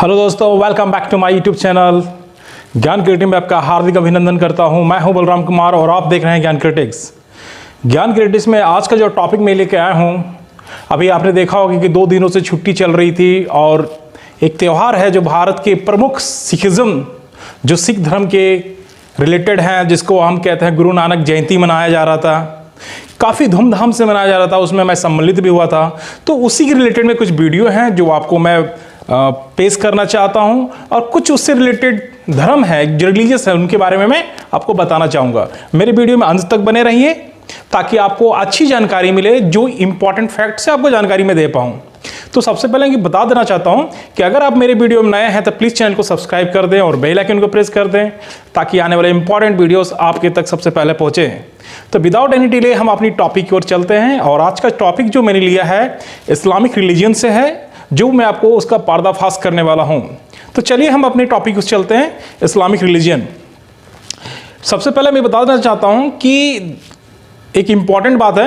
Hello दोस्तों, welcome back to my YouTube channel Gyan Creative में आपका हार्दिक अभिनंदन करता हूं। मैं हूं बलराम कुमार और आप देख रहे हैं ज्ञान क्रिएटिव्स। ज्ञान क्रिएटिव्स में आज का जो टॉपिक मैं लेके आया हूं, अभी आपने देखा होगा कि 2 दिनों से छुट्टी चल रही थी और एक त्यौहार है जो भारत के प्रमुख सिखिज्म, जो सिख धर्म के रिलेटेड हैं, जिसको हम कहते हैं गुरु नानक जयंती मनाया जा रहा था। काफ़ी धूमधाम से मनाया जा रहा था, उसमें मैं सम्मिलित भी हुआ था। तो उसी के रिलेटेड में कुछ वीडियो हैं जो आपको मैं पेश करना चाहता हूं और कुछ उससे रिलेटेड धर्म है जो रिलीजियस है उनके बारे में मैं आपको बताना चाहूँगा। मेरे वीडियो में अंत तक बने रहिए ताकि आपको अच्छी जानकारी मिले, जो इंपॉर्टेंट फैक्ट्स है आपको जानकारी में दे पाऊँ। तो सबसे पहले मैं बता देना चाहता हूं कि अगर आप मेरे वीडियो में नए हैं तो प्लीज़ चैनल को सब्सक्राइब कर दें और बेल आइकन को प्रेस कर दें ताकि आने वाले इंपॉर्टेंट वीडियोस आपके तक सबसे पहले पहुंचे। तो विदाउट एनी डिले हम अपनी टॉपिक की ओर चलते हैं और आज का टॉपिक जो मैंने लिया है इस्लामिक रिलीजन से है, जो मैं आपको उसका पर्दाफाश करने वाला हूं। तो चलिए हम अपने टॉपिक उस चलते हैं, इस्लामिक रिलीजन। सबसे पहले मैं बता देना चाहता हूं कि एक इम्पॉर्टेंट बात है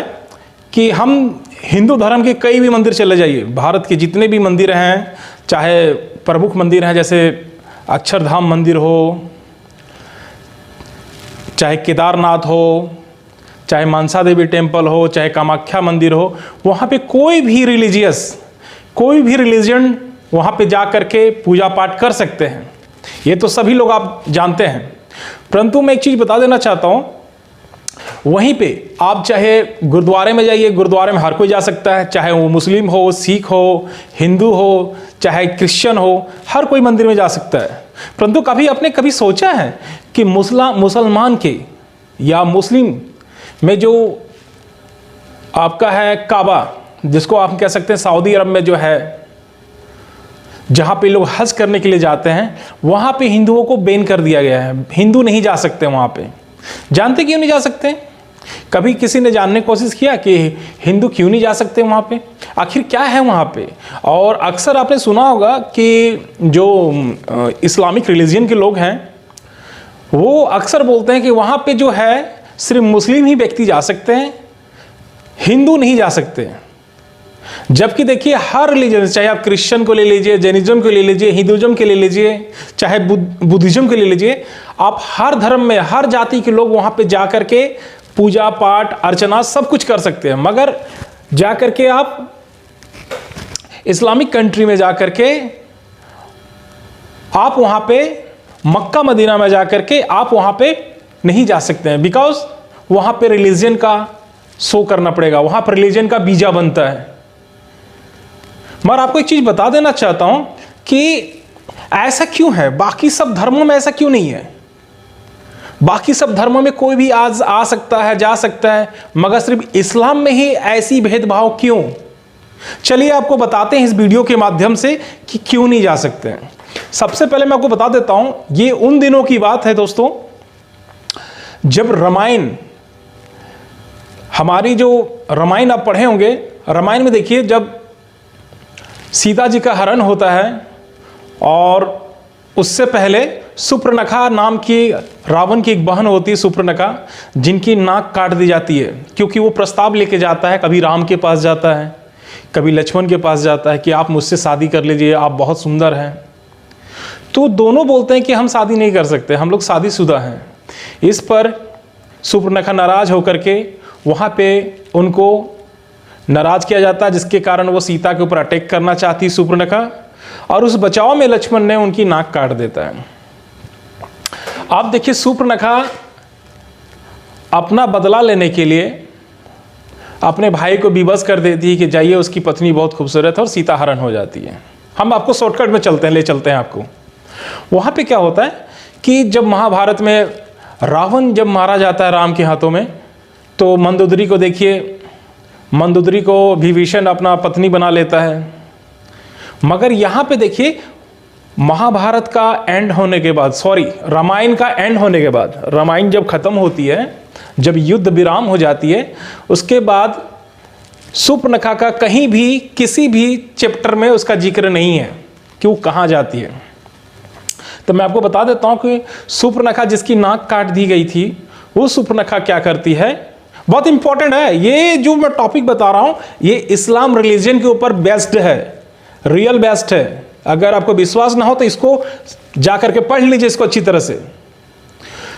कि हम हिंदू धर्म के कई भी मंदिर चले जाइए, भारत के जितने भी मंदिर हैं, चाहे प्रमुख मंदिर हैं जैसे अक्षरधाम मंदिर हो, चाहे केदारनाथ हो, चाहे मानसा देवी टेम्पल हो, चाहे कामाख्या मंदिर हो, वहाँ पे कोई भी रिलीजन वहाँ पे जा करके पूजा पाठ कर सकते हैं। ये तो सभी लोग आप जानते हैं। परंतु मैं एक चीज़ बता देना चाहता हूँ, वहीं पे आप चाहे गुरुद्वारे में जाइए, गुरुद्वारे में हर कोई जा सकता है, चाहे वो मुस्लिम हो, सिख हो, हिंदू हो, चाहे क्रिश्चियन हो, हर कोई मंदिर में जा सकता है। परंतु कभी सोचा है कि मुसलमान के या मुस्लिम में जो आपका है काबा, जिसको आप कह सकते हैं सऊदी अरब में जो है, जहाँ पे लोग हज करने के लिए जाते हैं, वहाँ पे हिंदुओं को बैन कर दिया गया है। हिंदू नहीं जा सकते वहाँ पे। जानते क्यों नहीं जा सकते? कभी किसी ने जानने की कोशिश किया कि हिंदू क्यों नहीं जा सकते वहाँ पे, आखिर क्या है वहाँ पे? और अक्सर आपने सुना होगा कि जो इस्लामिक रिलीजन के लोग हैं वो अक्सर बोलते हैं कि वहाँ पे जो है सिर्फ मुस्लिम ही व्यक्ति जा सकते हैं, हिंदू नहीं जा सकते। जबकि देखिए हर रिलीजन, चाहे आप क्रिश्चियन को ले लीजिए, जैनिज्म को ले लीजिए, हिंदुइज्म के ले लीजिए, चाहे बुद्धिज्म के ले लीजिए, आप हर धर्म में हर जाति के लोग वहाँ पे जा कर के पूजा पाठ अर्चना सब कुछ कर सकते हैं। मगर जा कर के आप इस्लामिक कंट्री में जा कर के आप वहाँ पे मक्का मदीना में जा कर के आप वहाँ पे नहीं जा सकते हैं, बिकॉज वहाँ पे रिलीजन का शो करना पड़ेगा, वहाँ पर रिलीजन का वीजा बनता है। मगर आपको एक चीज बता देना चाहता हूं कि ऐसा क्यों है, बाकी सब धर्मों में ऐसा क्यों नहीं है? बाकी सब धर्मों में कोई भी आज आ सकता है, जा सकता है, मगर सिर्फ इस्लाम में ही ऐसी भेदभाव क्यों? चलिए आपको बताते हैं इस वीडियो के माध्यम से कि क्यों नहीं जा सकते हैं। सबसे पहले मैं आपको बता देता हूं, ये उन दिनों की बात है दोस्तों जब रामायण, हमारी जो रामायण आप पढ़े होंगे, रामायण में देखिए जब सीता जी का हरण होता है और उससे पहले सुपर्णखा नाम की रावण की एक बहन होती है, सुपर्णखा, जिनकी नाक काट दी जाती है क्योंकि वो प्रस्ताव लेके जाता है, कभी राम के पास जाता है, कभी लक्ष्मण के पास जाता है कि आप मुझसे शादी कर लीजिए, आप बहुत सुंदर हैं। तो दोनों बोलते हैं कि हम शादी नहीं कर सकते, हम लोग शादीशुदा हैं। इस पर सुपर्णखा नाराज होकर के वहाँ पे उनको नाराज किया जाता है, जिसके कारण वो सीता के ऊपर अटैक करना चाहती सुपर्णखा, और उस बचाव में लक्ष्मण ने उनकी नाक काट देता है। आप देखिए सुपर्णखा अपना बदला लेने के लिए अपने भाई को विवश कर देती है कि जाइए, उसकी पत्नी बहुत खूबसूरत है, और सीता हरण हो जाती है। हम आपको शॉर्टकट में ले चलते हैं आपको। वहाँ पे क्या होता है कि जब महाभारत में रावण जब मारा जाता है राम के हाथों में, तो मंदोदरी को देखिए, मंदोदरी को विभीषण अपना पत्नी बना लेता है। मगर यहाँ पे देखिए महाभारत का एंड होने के बाद, रामायण का एंड होने के बाद, रामायण जब खत्म होती है, जब युद्ध विराम हो जाती है, उसके बाद सुपर्णखा का कहीं भी किसी भी चैप्टर में उसका जिक्र नहीं है कि वो कहाँ जाती है। तो मैं आपको बता देता हूँ कि सुपर्णखा जिसकी नाक काट दी गई थी, वो सुपर्णखा क्या करती है, बहुत इंपॉर्टेंट है। ये जो मैं टॉपिक बता रहा हूं ये इस्लाम रिलीजन के ऊपर बेस्ड है, रियल बेस्ड है। अगर आपको विश्वास ना हो तो इसको जाकर के पढ़ लीजिए इसको अच्छी तरह से।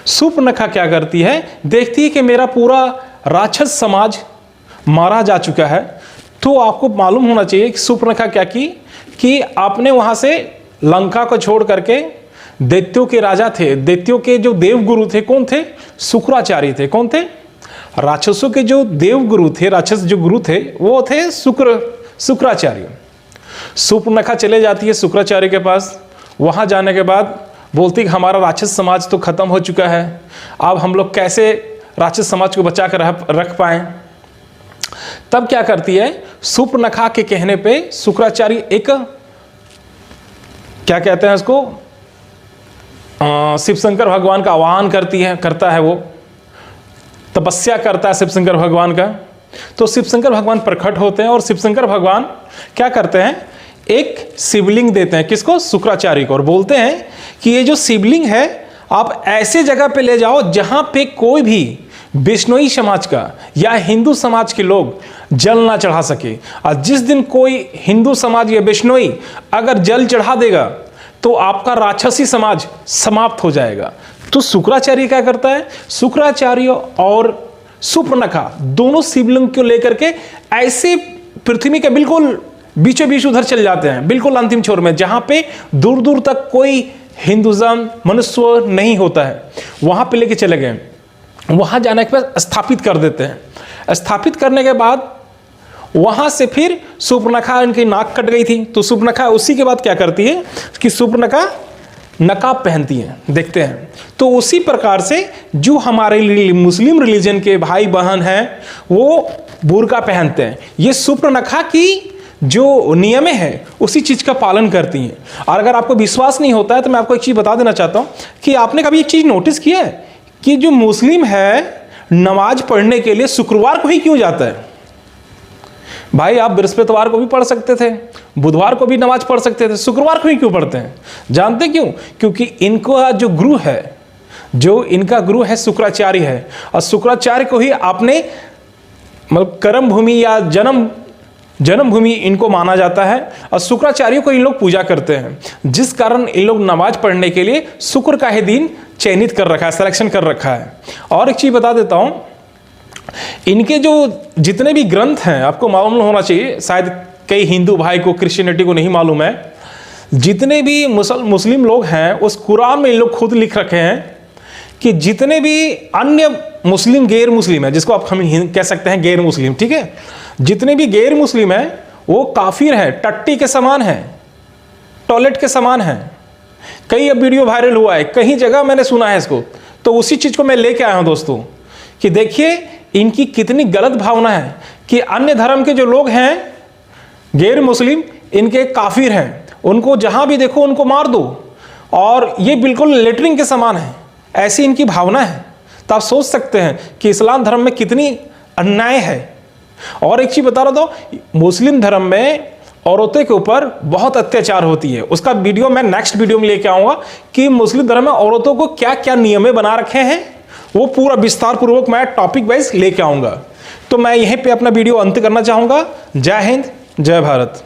शूर्पणखा क्या करती है, देखती है कि मेरा पूरा राक्षस समाज मारा जा चुका है, तो आपको मालूम होना चाहिए कि शूर्पणखा क्या की कि आपने वहां से लंका को छोड़ करके दैत्यों के राजा थे, दैत्यों के जो देवगुरु थे कौन थे, शुक्राचार्य थे। कौन थे, राक्षसों के जो देवगुरु थे, राक्षस जो गुरु थे वो थे शुक्राचार्य। शूर्पणखा चले जाती है शुक्राचार्य के पास। वहां जाने के बाद बोलती कि हमारा राक्षस समाज तो खत्म हो चुका है, अब हम लोग कैसे राक्षस समाज को बचा कर रख पाएं। तब क्या करती है, शूर्पणखा के कहने पे शुक्राचार्य एक क्या कहते हैं उसको, शिव शंकर भगवान का आह्वान करता है, वो तपस्या करता है शिव शंकर भगवान का। तो शिव शंकर भगवान प्रकट होते हैं और शिव शंकर भगवान क्या करते हैं, एक शिवलिंग देते हैं किसको, शुक्राचार्य को, और बोलते हैं कि ये जो शिवलिंग है आप ऐसे जगह पे ले जाओ जहां पे कोई भी बिश्नोई समाज का या हिंदू समाज के लोग जल ना चढ़ा सके। और जिस दिन कोई हिंदू समाज या बिश्नोई अगर जल चढ़ा देगा तो आपका राक्षसी समाज समाप्त हो जाएगा। तो शुक्राचार्य क्या करता है, शुक्राचार्य और शूर्पणखा दोनों शिवलिंग को लेकर के ऐसे पृथ्वी के बिल्कुल बीचों बीच उधर चले जाते हैं, बिल्कुल अंतिम छोर में, जहां पे दूर दूर तक कोई हिंदुज़म मनुष्य नहीं होता है, वहां पे लेके चले गए। वहां जाने के बाद स्थापित कर देते हैं। स्थापित करने के बाद वहां से फिर शूर्पणखा, इनकी नाक कट गई थी तो शूर्पणखा उसी के बाद क्या करती है कि शूर्पणखा नकाब पहनती है। देखते हैं तो उसी प्रकार से जो हमारे मुस्लिम रिलीजन के भाई बहन हैं वो बुर्का पहनते हैं। ये शूर्पणखा की जो नियम है उसी चीज़ का पालन करती हैं। और अगर आपको विश्वास नहीं होता है तो मैं आपको एक चीज़ बता देना चाहता हूँ कि आपने कभी एक चीज़ नोटिस किया है कि जो मुस्लिम है नमाज पढ़ने के लिए शुक्रवार को ही क्यों जाता है। भाई आप बृहस्पतिवार को भी पढ़ सकते थे, बुधवार को भी नमाज पढ़ सकते थे, शुक्रवार को ही क्यों पढ़ते हैं, जानते क्यों, क्योंकि इनका जो गुरु है, जो इनका गुरु है शुक्राचार्य है, और शुक्राचार्य को ही आपने मतलब कर्म भूमि या जन्मभूमि इनको माना जाता है, और शुक्राचार्य को इन लोग पूजा करते हैं, जिस कारण इन लोग नमाज पढ़ने के लिए शुक्र का ही दिन चयनित कर रखा है, सिलेक्शन कर रखा है। और एक चीज़ बता देता हूँ, इनके जो जितने भी ग्रंथ हैं आपको मालूम होना चाहिए, शायद कई हिंदू भाई को, क्रिश्चियनिटी को नहीं मालूम है, जितने भी मुस्लिम लोग हैं उस कुरान में इन लोग खुद लिख रखे हैं कि जितने भी अन्य मुस्लिम गैर मुस्लिम है, जिसको आप हम कह सकते हैं गैर मुस्लिम, ठीक है, जितने भी गैर मुस्लिम हैं वो काफिर हैं, टट्टी के समान हैं, टॉयलेट के समान हैं। कई अब वीडियो वायरल हुआ है, कहीं जगह मैंने सुना है इसको, तो उसी चीज़ को मैं लेके आया हूं दोस्तों कि देखिए इनकी कितनी गलत भावना है कि अन्य धर्म के जो लोग हैं गैर मुस्लिम, इनके काफिर हैं, उनको जहां भी देखो उनको मार दो, और ये बिल्कुल लेटरिंग के समान है, ऐसी इनकी भावना है। तो आप सोच सकते हैं कि इस्लाम धर्म में कितनी अन्याय है। और एक चीज बता रहा था, मुस्लिम धर्म में औरतों के ऊपर बहुत अत्याचार होती है, उसका वीडियो मैं नेक्स्ट वीडियो में लेके आऊंगा कि मुस्लिम धर्म में औरतों को क्या क्या नियमें बना रखे हैं, वो पूरा विस्तार पूर्वक मैं टॉपिक वाइज लेके आऊंगा। तो मैं यहीं पे अपना वीडियो अंत करना चाहूंगा। जय हिंद, जय भारत।